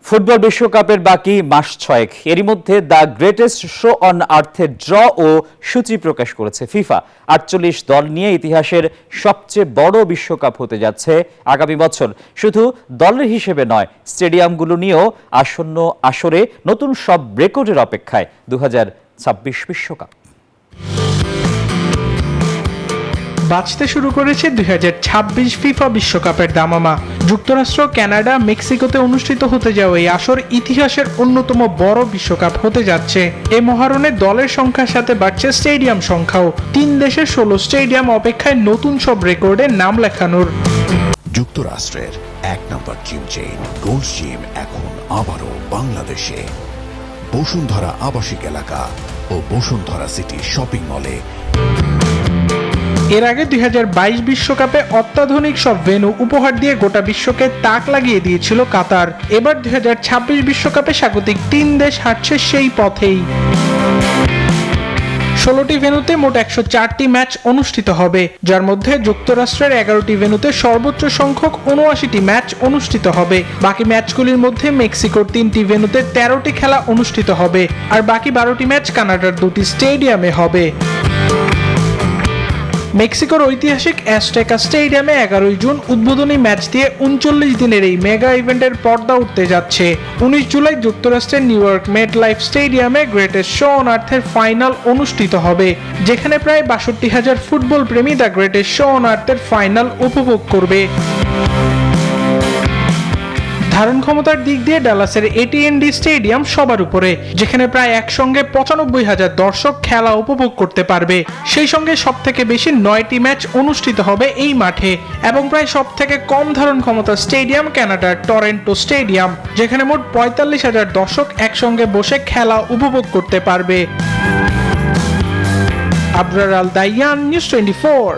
Football বিশ্বকাপের বাকি মাস ছয়েক, এরই মধ্যে দ্য গ্রেটেস্ট শো অন আর্থের ড্র ও সূচি প্রকাশ করেছে ফিফা। ৪৮ দল নিয়ে ইতিহাসের সবচেয়ে বড় বিশ্বকাপ হতে যাচ্ছে আগামী বছর। শুধু দলের হিসেবে নয়, স্টেডিয়ামগুলো নিয়েও আসন্ন আসরে নতুন সব রেকর্ডের অপেক্ষায় 2026 বিশ্বকাপ। বাঁচতে শুরু করেছে 2026 ফিফা বিশ্বকাপের দামামা। যুক্তরাষ্ট্র, কানাডা, মেক্সিকোতে অনুষ্ঠিত হতে যাওয়া এই আসর ইতিহাসের অন্যতম বড় বিশ্বকাপ হতে যাচ্ছে। এই মহারণে দলের সংখ্যার সাথে বাড়ছে স্টেডিয়াম সংখ্যাও। 3 দেশের 16 স্টেডিয়াম অপেক্ষায় নতুন সব রেকর্ডে নাম লেখানোর। যুক্তরাষ্ট্রের 1 নম্বর জিম চেইন গোল্ডস জিম এখন আবারও বাংলাদেশে। বসুন্ধরা আবাসিক এলাকা ও বসুন্ধরা সিটি শপিং মলে। এর আগে 2022 বিশ্বকাপে অত্যাধুনিক সব ভেন্যু উপহার দিয়ে গোটা বিশ্বকে তাক লাগিয়ে দিয়েছিল কাতার। এবার 2026 বিশ্বকাপে স্বাগতিক 3 দেশ হাঁটছে সেই পথেই। 16টি ভেন্যুতে মোট 104টি ম্যাচ অনুষ্ঠিত হবে, যার মধ্যে যুক্তরাষ্ট্রের 11টি ভেন্যুতে সর্বোচ্চ সংখ্যক 79টি ম্যাচ অনুষ্ঠিত হবে। বাকি ম্যাচগুলির মধ্যে মেক্সিকোর 3টি ভেন্যুতে 13টি খেলা অনুষ্ঠিত হবে, আর বাকি 12টি ম্যাচ কানাডার 2টি স্টেডিয়ামে হবে। মেক্সিকোর ঐতিহাসিক অ্যাজটেকা স্টেডিয়ামে 11 জুন উদ্বোধনী ম্যাচ দিয়ে 39 দিনের এই মেগা ইভেন্টের পর্দা উঠতে যাচ্ছে। 19 জুলাই যুক্তরাষ্ট্রের নিউ ইয়র্ক মেট লাইফ স্টেডিয়ামে গ্রেটেস্ট শো অন আর্থের ফাইনাল অনুষ্ঠিত হবে, যেখানে প্রায় 62,000 ফুটবল প্রেমী দ্য গ্রেটেস্ট শো অন আর্থের ফাইনাল উপভোগ করবে। ধারণ ক্ষমতার দিক দিয়ে ডালাসের এটিএনডি স্টেডিয়াম সবার উপরে, যেখানে প্রায় একসঙ্গে 95,000 দর্শক খেলা উপভোগ করতে পারবে। সেই সঙ্গে সব থেকে বেশি 9টি ম্যাচ অনুষ্ঠিত হবে এই মাঠে, এবং প্রায় সব থেকে কম ধারণ ক্ষমতার স্টেডিয়াম কানাডার টরন্টো স্টেডিয়াম, যেখানে মোট 45,000 দর্শক একসঙ্গে বসে খেলা উপভোগ করতে পারবে। আবরার আল দাইয়ান, নিউজ 24।